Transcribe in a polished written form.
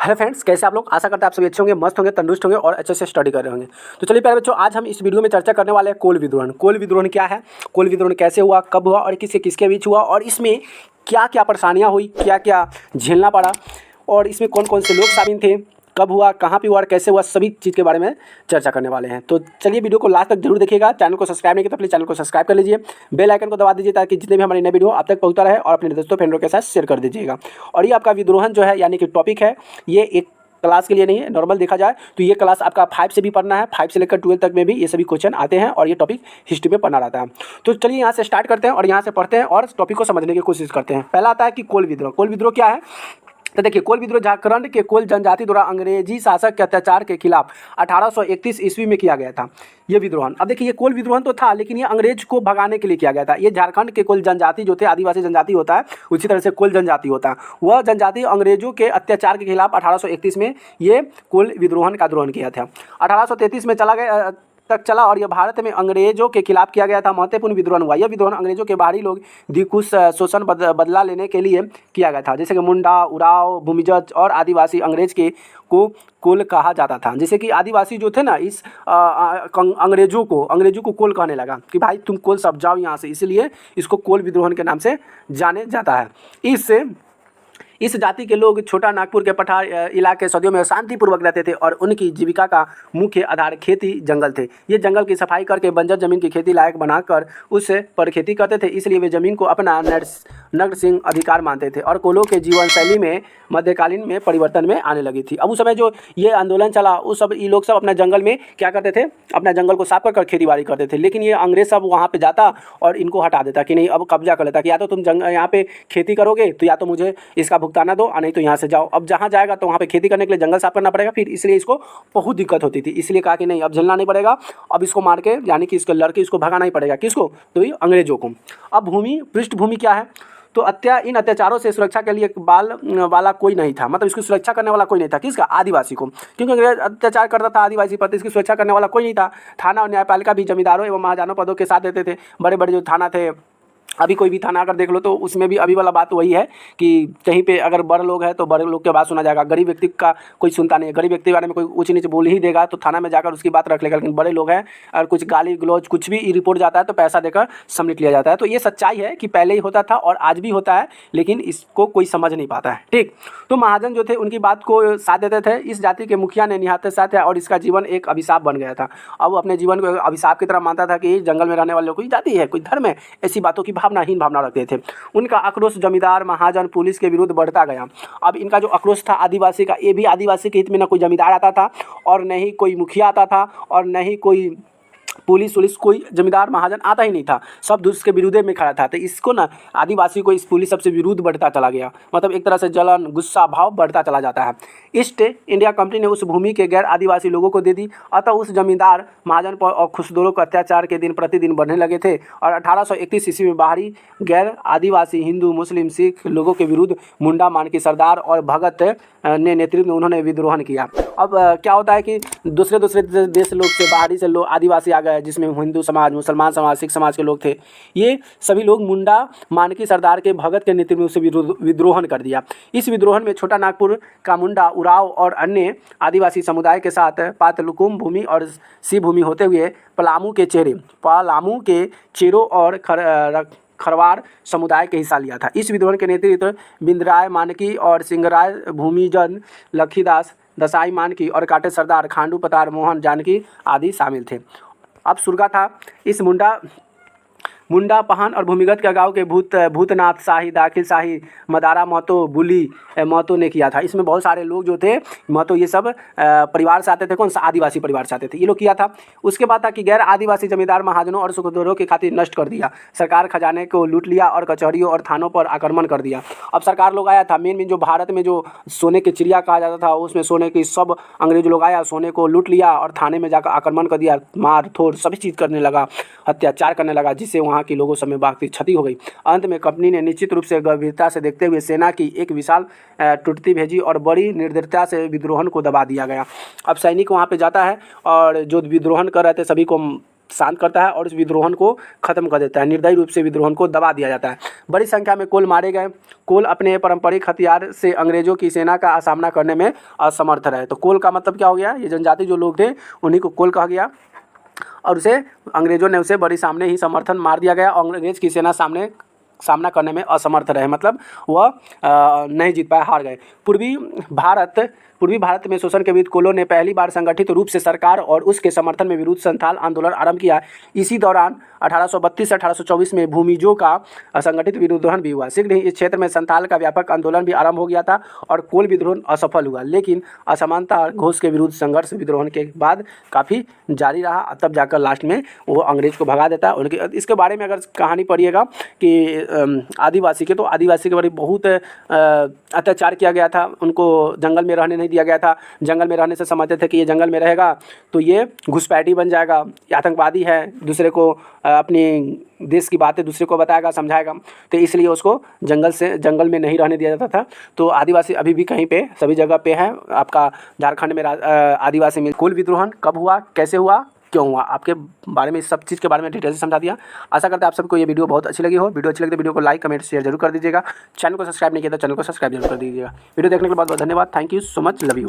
Hello friends, कैसे आप लोग। आशा करते हैं आप सभी अच्छे होंगे, मस्त होंगे, तंदुरुस्त होंगे और अच्छे से स्टडी कर रहे होंगे। तो चलिए प्यारे बच्चों, आज हम इस वीडियो में चर्चा करने वाले हैं कोल विद्रोहन। कोल विद्रोहन क्या है, कोल विद्रोहन कैसे हुआ, कब हुआ और किसके किसके बीच हुआ और इसमें क्या क्या परेशानियाँ हुई, क्या क्या झेलना पड़ा और इसमें कौन कौन से लोग शामिल थे, कब हुआ, कहाँ पे हुआ और कैसे हुआ, सभी चीज़ के बारे में चर्चा करने वाले हैं। तो चलिए वीडियो को लास्ट तक जरूर देखिएगा। चैनल को सब्सक्राइब नहीं किया तो प्लीज़ चैनल को सब्सक्राइब कर लीजिए, बेल आइकन को दबा दीजिए ताकि जितने भी हमारे नए वीडियो आप तक पहुंचता रहे और अपने दोस्तों फ्रेंडों के साथ शेयर कर दीजिएगा। और ये आपका विद्रोहन जो है यानी कि टॉपिक है, ये एक क्लास के लिए नहीं है, नॉर्मल देखा जाए तो ये क्लास आपका 5 से भी पढ़ना है, 5 से लेकर 12 तक में भी ये सभी क्वेश्चन आते हैं और ये टॉपिक हिस्ट्री में पढ़ना रहता है। तो चलिए यहाँ से स्टार्ट करते हैं और यहाँ से पढ़ते हैं और टॉपिक को समझने की कोशिश करते हैं। पहला आता है कि कोल विद्रोह। कोल विद्रोह क्या है, तो देखिए कोल विद्रोह झारखंड के कोल जनजाति द्वारा अंग्रेजी शासक के अत्याचार के खिलाफ 1831 ईस्वी में किया गया था ये विद्रोहन। अब देखिए ये कोल विद्रोहन तो था लेकिन ये अंग्रेज को भगाने के लिए किया गया था। ये झारखंड के कोल जनजाति जो थे, आदिवासी जनजाति होता है, उसी तरह से कोल जनजाति होता है, वह जनजाति अंग्रेजों के अत्याचार के खिलाफ 1831 में ये कोल विद्रोहन का विद्रोहन किया था। 1833 में तक चला और यह भारत में अंग्रेजों के खिलाफ किया गया था। महत्वपूर्ण विद्रोहन हुआ। यह विद्रोहन अंग्रेजों के बाहरी लोग दिकुश शोषण बदला लेने के लिए किया गया था। जैसे कि मुंडा, उराव, भूमिजज और आदिवासी अंग्रेज के को कोल कहा जाता था। जैसे कि आदिवासी जो थे ना, इस अंग्रेजों को कोल कहने लगा कि भाई तुम कोल सब जाओ यहाँ से, इसलिए इसको कोल विद्रोहन के नाम से जाने जाता है। इस जाति के लोग छोटा नागपुर के पठार इलाके सदियों में शांतिपूर्वक रहते थे और उनकी जीविका का मुख्य आधार खेती जंगल थे। ये जंगल की सफाई करके बंजर जमीन की खेती लायक बनाकर उस पर खेती करते थे, इसलिए वे जमीन को अपना नरसिंह अधिकार मानते थे और कोलों के जीवन शैली में मध्यकालीन में परिवर्तन में आने लगी थी। अब उस समय जो ये आंदोलन चला, उस सब ये लोग सब अपना जंगल में क्या करते थे, अपना जंगल को साफ कर खेती बाड़ी करते थे। लेकिन ये अंग्रेज सब वहाँ पे जाता और इनको हटा देता कि नहीं अब कब्जा कर लेता कि या तो तुम यहाँ पे खेती करोगे तो या तो मुझे इसका भुगताना दो, नहीं तो यहाँ से जाओ। अब जहाँ जाएगा तो वहाँ पे खेती करने के लिए जंगल साफ करना पड़ेगा, फिर इसलिए इसको बहुत दिक्कत होती थी। इसलिए कहा कि नहीं अब झेलना नहीं पड़ेगा, अब इसको मार के यानी कि इसको लड़के इसको भगाना ही पड़ेगा। किसको, तो ये अंग्रेजों को। अब पृष्ठभूमि क्या है, तो इन अत्याचारों से सुरक्षा के लिए वाला कोई नहीं था, मतलब इसकी सुरक्षा करने वाला कोई नहीं था। किसका, आदिवासी को, क्योंकि अंग्रेज अत्याचार करता था आदिवासी पर, इसकी सुरक्षा करने वाला कोई नहीं था। थाना और न्यायपालिका भी जमींदारों एवं महाजनों पदों के साथ देते थे। बड़े बड़े जो थाना थे, अभी कोई भी थाना अगर देख लो तो उसमें भी अभी वाला बात वही है कि कहीं पे अगर बड़े लोग हैं तो बड़े लोग के बात सुना जाएगा, गरीब व्यक्ति का कोई सुनता नहीं है। गरीब व्यक्ति के बारे में कोई ऊँच नीच बोल ही देगा तो थाना में जाकर उसकी बात रख लेगा, लेकिन बड़े लोग हैं और कुछ गाली गलौज कुछ भी रिपोर्ट जाता है तो पैसा देकर समझ लिया जाता है। तो ये सच्चाई है कि पहले ही होता था और आज भी होता है, लेकिन इसको कोई समझ नहीं पाता है। ठीक, तो महाजन जो थे उनकी बात को साथ देते थे। इस जाति के मुखिया ने निहत्थे साथ है और इसका जीवन एक अभिशाप बन गया था। अब अपने जीवन को अभिशाप की तरह मानता था कि जंगल में रहने वाले लोग कोई जाति है, कोई धर्म है, ऐसी बातों की भावनाहीन भावना रखते थे। उनका आक्रोश जमींदार, महाजन, पुलिस के विरुद्ध बढ़ता गया। अब इनका जो आक्रोश था आदिवासी का, ये भी आदिवासी के हित में न कोई जमींदार आता था और न ही कोई मुखिया आता था और न ही कोई पुलिस कोई जमींदार महाजन आता ही नहीं था, सब दूसरे के विरुद्ध में खड़ा था। तो इसको ना आदिवासी को इस पुलिस सबसे विरुद्ध बढ़ता चला गया, मतलब एक तरह से जलन गुस्सा भाव बढ़ता चला जाता है। ईस्ट इंडिया कंपनी ने उस भूमि के गैर आदिवासी लोगों को दे दी। अतः उस जमींदार महाजन पर और खुशदरों के अत्याचार के दिन प्रतिदिन बढ़ने लगे थे और 1831 ईस्वी में बाहरी गैर आदिवासी हिंदू मुस्लिम सिख लोगों के विरुद्ध मुंडा मानकी सरदार और भगत ने नेतृत्व में उन्होंने विद्रोहन किया। अब क्या होता है कि दूसरे देश लोग से बाहरी से लोग आदिवासी आ गए, जिसमें हिंदू समाज, मुसलमान समाज, सिख समाज के लोग थे। ये सभी लोग मुंडा मानकी सरदार के भगत के नेतृत्व में उसे विद्रोहन कर दिया। इस विद्रोहन में छोटा नागपुर का मुंडा, उराव और अन्य आदिवासी समुदाय के साथ पातलुकुम भूमि और सी भूमि होते हुए पलामू के चेरो और खरवार समुदाय के हिस्सा लिया था। इस विद्रोहन के नेतृत्व बिंदराय मानकी और सिंगराय भूमिजन, लखीदास दसाई मानकी और काटे सरदार खांडू पतार मोहन जानकी आदि शामिल थे। अब सुरगा था इस मुंडा पहान और भूमिगत के गांव के भूतनाथ शाही, दाखिल शाही, मदारा महतो, बुली महतो ने किया था। इसमें बहुत सारे लोग जो थे महतो, ये सब परिवार से आते थे। कौन सा, आदिवासी परिवार से आते थे, ये लोग किया था। उसके बाद था कि गैर आदिवासी जमींदार महाजनों और सुखदरों की खातिर नष्ट कर दिया। सरकार खजाने को लूट लिया और कचहरियों और थानों पर आक्रमण कर दिया। अब सरकार लोग आया था, मेन जो भारत में जो सोने की चिड़िया कहा जाता था, उसमें सोने की सब अंग्रेज लोग आया, सोने को लूट लिया और थाने में जाकर आक्रमण कर दिया, मार थोड़ सभी चीज़ करने लगा, अत्याचार करने लगा, जिससे वहाँ के लोगों सब में बाकी क्षति हो गई। अंत में कंपनी ने निश्चित रूप से गंभीरता से देखते हुए सेना की एक विशाल टुकड़ी भेजी और बड़ी निर्दयता से विद्रोहन को दबा दिया गया। अब सैनिक वहाँ पे जाता है और जो विद्रोहन कर रहे थे सभी को शांत करता है और इस विद्रोहन को खत्म कर देता है। निर्दयी रूप से विद्रोहन को दबा दिया जाता है। बड़ी संख्या में कोल मारे गए। कोल अपने पारंपरिक हथियार से अंग्रेजों की सेना का सामना करने में असमर्थ रहे। तो कोल का मतलब क्या हो गया, ये जनजाति जो लोग थे उन्हीं को कोल कहा गया और उसे अंग्रेजों ने उसे बड़ी सामने ही समर्थन मार दिया गया। अंग्रेज की सेना सामना करने में असमर्थ रहे, मतलब वह नहीं जीत पाए, हार गए। पूर्वी भारत में शोषण के विरुद्ध कोलों ने पहली बार संगठित रूप से सरकार और उसके समर्थन में विरुद्ध संथाल आंदोलन आरंभ किया। इसी दौरान 1832 से 1824 में भूमिजों का संगठित विद्रोह भी हुआ। शीघ्र ही इस क्षेत्र में संथाल का व्यापक आंदोलन भी आरंभ हो गया था और कोल विद्रोह असफल हुआ, लेकिन असमानता घोष के विरुद्ध संघर्ष विद्रोह के बाद काफ़ी जारी रहा। तब जाकर लास्ट में वो अंग्रेज को भगा देता है। उनके इसके बारे में अगर कहानी पढ़िएगा कि आदिवासी के बारे में बहुत अत्याचार किया गया था। उनको जंगल में रहने नहीं दिया गया था। जंगल में रहने से समझते थे कि ये जंगल में रहेगा तो ये घुसपैठी बन जाएगा, ये आतंकवादी है, दूसरे को अपनी देश की बातें दूसरे को बताएगा, समझाएगा। तो इसलिए उसको जंगल में नहीं रहने दिया जाता था। तो आदिवासी अभी भी कहीं पे सभी जगह पे है। आपका झारखंड में आदिवासी में कोल विद्रोह कब हुआ, कैसे हुआ, क्यों हुआ, आपके बारे में इस सब चीज़ के बारे में डिटेल से समझा दिया। आशा करते हैं आप सबको ये वीडियो बहुत अच्छी लगी हो। वीडियो अच्छी लगी तो वीडियो को लाइक, कमेंट, शेयर जरूर कर दीजिएगा। चैनल को सब्सक्राइब नहीं किया तो चैनल को सब्सक्राइब जरूर कर दीजिएगा। वीडियो देखने के लिए बहुत बहुत धन्यवाद। Thank you so much, love you.